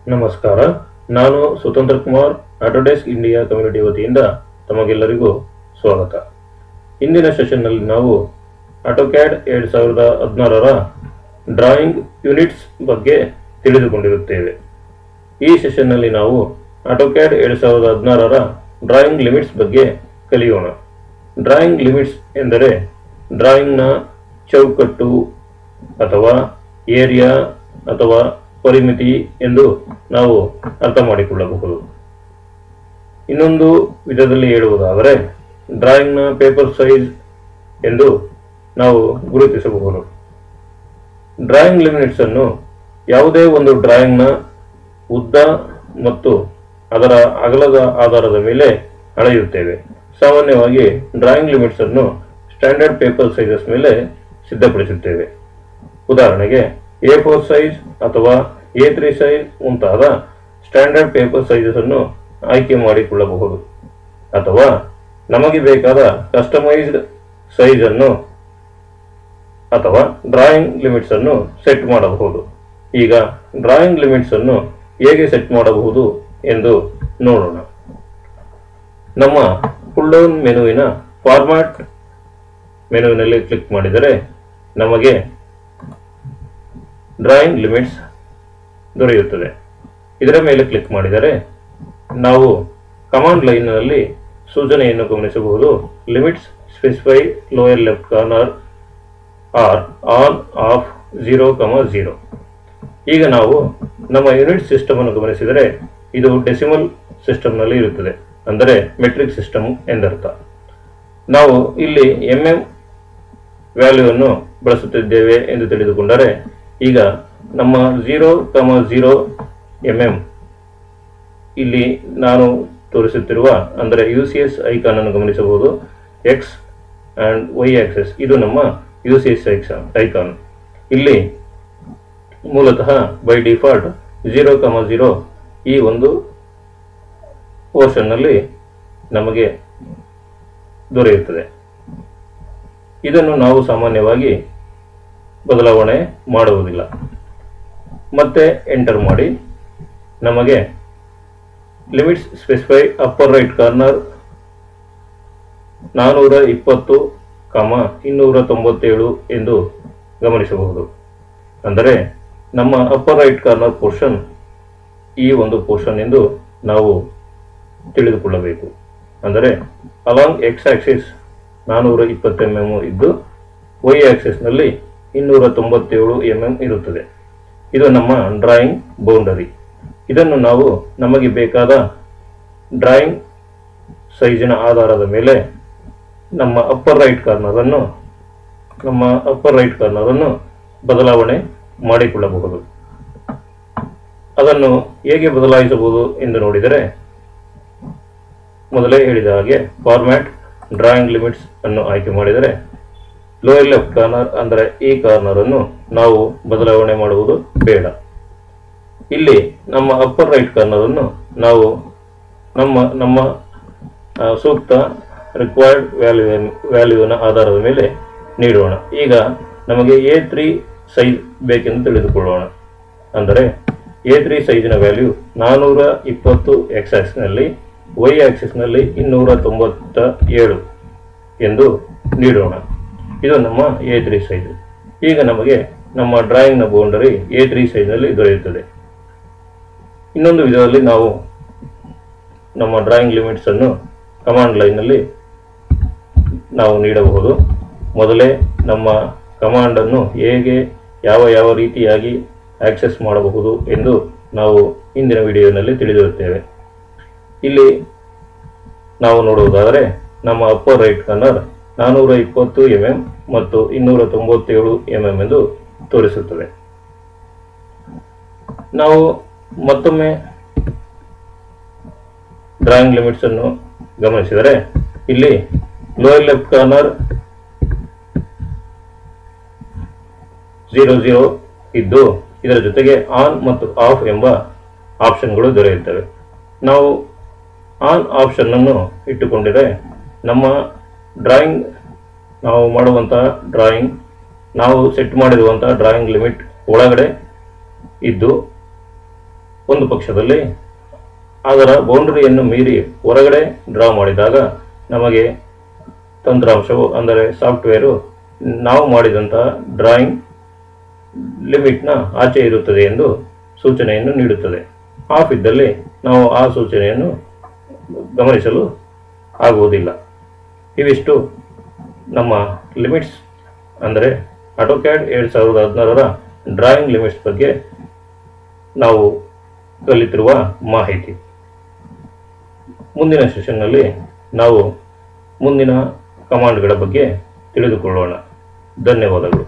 ನಮಸ್ಕಾರ. ನಾನು ಸ್ವತಂತ್ರ ಕುಮಾರ್, ಆಟೋಡೆಸ್ಕ್ ಇಂಡಿಯಾ ಕಮ್ಯುನಿಟಿ ವತಿಯಿಂದ ತಮಗೆಲ್ಲರಿಗೂ ಸ್ವಾಗತ. ಇಂದಿನ ಸೆಷನ್ನಲ್ಲಿ ನಾವು ಆಟೋಕ್ಯಾಡ್ 2016ರ ಡ್ರಾಯಿಂಗ್ ಯೂನಿಟ್ಸ್ ಬಗ್ಗೆ ತಿಳಿದುಕೊಂಡಿರುತ್ತೇವೆ. ಈ ಸೆಷನ್ನಲ್ಲಿ ನಾವು ಆಟೋಕ್ಯಾಡ್ 2016ರ ಡ್ರಾಯಿಂಗ್ ಲಿಮಿಟ್ಸ್ ಬಗ್ಗೆ ಕಲಿಯೋಣ. ಡ್ರಾಯಿಂಗ್ ಲಿಮಿಟ್ಸ್ ಎಂದರೆ ಡ್ರಾಯಿಂಗ್ನ ಚೌಕಟ್ಟು ಅಥವಾ ಏರಿಯಾ ಅಥವಾ ಪರಿಮಿತಿ ಎಂದು ನಾವು ಅರ್ಥ ಮಾಡಿಕೊಳ್ಳಬಹುದು. ಇನ್ನೊಂದು ವಿಧದಲ್ಲಿ ಹೇಳುವುದಾದರೆ ಡ್ರಾಯಿಂಗ್ನ ಪೇಪರ್ ಸೈಜ್ ಎಂದು ನಾವು ಗುರುತಿಸಬಹುದು. ಡ್ರಾಯಿಂಗ್ ಲಿಮಿಟ್ಸ್ ಅನ್ನು ಯಾವುದೇ ಒಂದು ಡ್ರಾಯಿಂಗ್ನ ಉದ್ದ ಮತ್ತು ಅದರ ಅಗಲದ ಆಧಾರದ ಮೇಲೆ ಅಳೆಯುತ್ತೇವೆ. ಸಾಮಾನ್ಯವಾಗಿ ಡ್ರಾಯಿಂಗ್ ಲಿಮಿಟ್ಸ್ ಅನ್ನು ಸ್ಟ್ಯಾಂಡರ್ಡ್ ಪೇಪರ್ ಸೈಜಸ್ ಮೇಲೆ ಸಿದ್ಧಪಡಿಸುತ್ತೇವೆ. ಉದಾಹರಣೆಗೆ A4 ಸೈಜ್ ಅಥವಾ A3 ಸೈಜ್ ಮುಂತಾದ ಸ್ಟ್ಯಾಂಡರ್ಡ್ ಪೇಪರ್ ಸೈಜಸ್ ಅನ್ನು ಆಯ್ಕೆ ಮಾಡಿಕೊಳ್ಳಬಹುದು ಅಥವಾ ನಮಗೆ ಬೇಕಾದ ಕಸ್ಟಮೈಸ್ಡ್ ಸೈಜ್ ಅನ್ನು ಅಥವಾ ಡ್ರಾಯಿಂಗ್ ಲಿಮಿಟ್ಸ್ ಅನ್ನು ಸೆಟ್ ಮಾಡಬಹುದು. ಈಗ ಡ್ರಾಯಿಂಗ್ ಲಿಮಿಟ್ಸ್ ಅನ್ನು ಹೇಗೆ ಸೆಟ್ ಮಾಡಬಹುದು ಎಂದು ನೋಡೋಣ. ನಮ್ಮ ಪುಲ್ ಡೌನ್ ಮೆನುವಿನ ಫಾರ್ಮ್ಯಾಟ್ ಮೆನುವಿನಲ್ಲಿ ಕ್ಲಿಕ್ ಮಾಡಿದರೆ ನಮಗೆ ಡ್ರಾಯಿಂಗ್ ಲಿಮಿಟ್ಸ್ ದೊರೆಯುತ್ತದೆ. ಇದರ ಮೇಲೆ ಕ್ಲಿಕ್ ಮಾಡಿದರೆ ನಾವು ಕಮಾಂಡ್ ಲೈನ್ನಲ್ಲಿ ಸೂಚನೆಯನ್ನು ಗಮನಿಸಬಹುದು. Limits specify lower left corner or on off 0,0. ಈಗ ನಾವು ನಮ್ಮ ಯೂನಿಟ್ ಸಿಸ್ಟಮ್ ಅನ್ನು ಗಮನಿಸಿದರೆ ಇದು ಡೆಸಿಮಲ್ ಸಿಸ್ಟಮ್ನಲ್ಲಿ ಇರುತ್ತದೆ, ಅಂದರೆ ಮೆಟ್ರಿಕ್ ಸಿಸ್ಟಮ್ ಎಂದರ್ಥ. ನಾವು ಇಲ್ಲಿ ವ್ಯಾಲ್ಯೂವನ್ನು ಬಳಸುತ್ತಿದ್ದೇವೆ ಎಂದು ತಿಳಿದುಕೊಂಡರೆ ಈಗ ನಮ್ಮ 0,0 ಇಲ್ಲಿ ನಾನು ತೋರಿಸುತ್ತಿರುವ ಅಂದರೆ UCS ಐಕಾನ್ ಅನ್ನು ಗಮನಿಸಬಹುದು. ಎಕ್ಸ್ ಅಂಡ್ ವೈ ಆಕ್ಸೆಸ್ ಇದು ನಮ್ಮ UCS ಐಕಾನ್. ಇಲ್ಲಿ ಮೂಲತಃ ಬೈ ಡಿಫಾಲ್ಟ್ 0,0 ಈ ಒಂದು ಪೋರ್ಷನ್ನಲ್ಲಿ ನಮಗೆ ದೊರೆಯುತ್ತದೆ. ಇದನ್ನು ನಾವು ಸಾಮಾನ್ಯವಾಗಿ ಬದಲಾವಣೆ ಮಾಡುವುದಿಲ್ಲ. ಮತ್ತೆ ಎಂಟರ್ ಮಾಡಿ ನಮಗೆ limits specify upper right corner 420,297 ಎಂದು ಗಮನಿಸಬಹುದು. ಅಂದರೆ ನಮ್ಮ ಅಪ್ಪರ್ ರೈಟ್ ಕಾರ್ನರ್ ಪೋರ್ಷನ್ ಈ ಒಂದು ಪೋರ್ಷನ್ ಎಂದು ನಾವು ತಿಳಿದುಕೊಳ್ಳಬೇಕು. ಅಂದರೆ ಅಲಾಂಗ್ ಎಕ್ಸ್ ಆಕ್ಸಿಸ್ 420 mm ಇದ್ದು ವೈ ಆಕ್ಸಿಸ್ನಲ್ಲಿ 297 mm ಇರುತ್ತದೆ. ಇದು ನಮ್ಮ ಡ್ರಾಯಿಂಗ್ ಬೌಂಡರಿ. ಇದನ್ನು ನಾವು ನಮಗೆ ಬೇಕಾದ ಡ್ರಾಯಿಂಗ್ ಸೈಜಿನ ಆಧಾರದ ಮೇಲೆ ನಮ್ಮ ಅಪ್ಪರ್ ರೈಟ್ ಕಾರ್ನರನ್ನು ಬದಲಾವಣೆ ಮಾಡಿಕೊಳ್ಳಬಹುದು. ಅದನ್ನು ಹೇಗೆ ಬದಲಾಯಿಸಬಹುದು ಎಂದು ನೋಡಿದರೆ ಮೊದಲೇ ಹೇಳಿದ ಹಾಗೆ ಫಾರ್ಮ್ಯಾಟ್ ಡ್ರಾಯಿಂಗ್ ಲಿಮಿಟ್ಸ್ ಅನ್ನು ಆಯ್ಕೆ ಮಾಡಿದರೆ ಲೋಯರ್ ಲೆಫ್ಟ್ ಕಾರ್ನರ್ ಅಂದರೆ ಈ ಕಾರ್ನರ್ ಅನ್ನು ನಾವು ಬದಲಾವಣೆ ಮಾಡುವುದು ಬೇಡ. ಇಲ್ಲಿ ನಮ್ಮ ಅಪ್ಪರ್ ರೈಟ್ ಕಾರ್ನರ್ ಅನ್ನು ನಾವು ನಮ್ಮ ಸೂಕ್ತ ರಿಕ್ವೈರ್ಡ್ ವ್ಯಾಲ್ಯೂವಿನ ಆಧಾರದ ಮೇಲೆ ನೀಡೋಣ. ಈಗ ನಮಗೆ A3 ಸೈಜ್ ಬೇಕೆಂದು ತಿಳಿದುಕೊಳ್ಳೋಣ. ಅಂದರೆ A3 ಸೈಜಿನ ವ್ಯಾಲ್ಯೂ 420 ಎಕ್ಸ್ ಆಕ್ಸಿಸ್ನಲ್ಲಿ ವೈ ಆಕ್ಸಿಸ್ನಲ್ಲಿ 297 ಎಂದು ನೀಡೋಣ. ಇದು ನಮ್ಮ A3 ಸೈಜ್. ಈಗ ನಮಗೆ ನಮ್ಮ ಡ್ರಾಯಿಂಗ್ನ ಬೌಂಡರಿ A3 ಸೈಜ್ನಲ್ಲಿ ದೊರೆಯುತ್ತದೆ. ಇನ್ನೊಂದು ವಿಧದಲ್ಲಿ ನಾವು ನಮ್ಮ ಡ್ರಾಯಿಂಗ್ ಲಿಮಿಟ್ಸ್ ಅನ್ನು ಕಮಾಂಡ್ ಲೈನ್ನಲ್ಲಿ ನಾವು ನೀಡಬಹುದು. ಮೊದಲೇ ನಮ್ಮ ಕಮಾಂಡ್ ಅನ್ನು ಹೇಗೆ ಯಾವ ರೀತಿಯಾಗಿ ಆಕ್ಸೆಸ್ ಮಾಡಬಹುದು ಎಂದು ನಾವು ಹಿಂದಿನ ವಿಡಿಯೋನಲ್ಲಿ ತಿಳಿದಿರುತ್ತೇವೆ. ಇಲ್ಲಿ ನಾವು ನೋಡುವುದಾದರೆ ನಮ್ಮ ಅಪ್ಪರ್ ರೈಟ್ ಕಾರ್ನರ್ 420 mm ಮತ್ತು 297 mm ಎಂದು ತೋರಿಸುತ್ತದೆ. ನಾವು ಮತ್ತೊಮ್ಮೆ ಡ್ರಾಯಿಂಗ್ ಲಿಮಿಟ್ಸ್ ಅನ್ನು ಗಮನಿಸಿದರೆ ಇಲ್ಲಿ ಲೋಯರ್ ಲೆಫ್ಟ್ ಕಾರ್ನರ್ 00 ಇದ್ದು ಇದರ ಜೊತೆಗೆ ಆನ್ ಮತ್ತು ಆಫ್ ಎಂಬ ಆಪ್ಷನ್ಗಳು ದೊರೆಯುತ್ತವೆ. ನಾವು ಆನ್ ಆಪ್ಷನ್ ಅನ್ನು ಇಟ್ಟುಕೊಂಡರೆ ನಮ್ಮ ಡ್ರಾಯಿಂಗ್ ನಾವು ಮಾಡುವಂತಹ ಡ್ರಾಯಿಂಗ್ ನಾವು ಸೆಟ್ ಮಾಡಿರುವಂತಹ ಡ್ರಾಯಿಂಗ್ ಲಿಮಿಟ್ ಒಳಗಡೆ ಇದ್ದು ಒಂದು ಪಕ್ಷದಲ್ಲಿ ಅದರ ಬೌಂಡರಿಯನ್ನು ಮೀರಿ ಹೊರಗಡೆ ಡ್ರಾ ಮಾಡಿದಾಗ ನಮಗೆ ತಂತ್ರಾಂಶವು ಅಂದರೆ ಸಾಫ್ಟ್ವೇರು ನಾವು ಮಾಡಿದಂತಹ ಡ್ರಾಯಿಂಗ್ ಲಿಮಿಟ್ನ ಆಚೆ ಇರುತ್ತದೆ ಎಂದು ಸೂಚನೆಯನ್ನು ನೀಡುತ್ತದೆ. ಆಫ್ ಇದ್ದಲ್ಲಿ ನಾವು ಆ ಸೂಚನೆಯನ್ನು ಗಮನಿಸಲು ಆಗುವುದಿಲ್ಲ. ಇವಿಷ್ಟು ನಮ್ಮ ಲಿಮಿಟ್ಸ್ ಅಂದರೆ ಆಟೋಕ್ಯಾಡ್ 2016ರ ಡ್ರಾಯಿಂಗ್ ಲಿಮಿಟ್ಸ್ ಬಗ್ಗೆ ನಾವು ಕಲಿತಿರುವ ಮಾಹಿತಿ. ಮುಂದಿನ ಸೆಷನ್ನಲ್ಲಿ ನಾವು ಮುಂದಿನ ಕಮಾಂಡ್ಗಳ ಬಗ್ಗೆ ತಿಳಿದುಕೊಳ್ಳೋಣ. ಧನ್ಯವಾದಗಳು.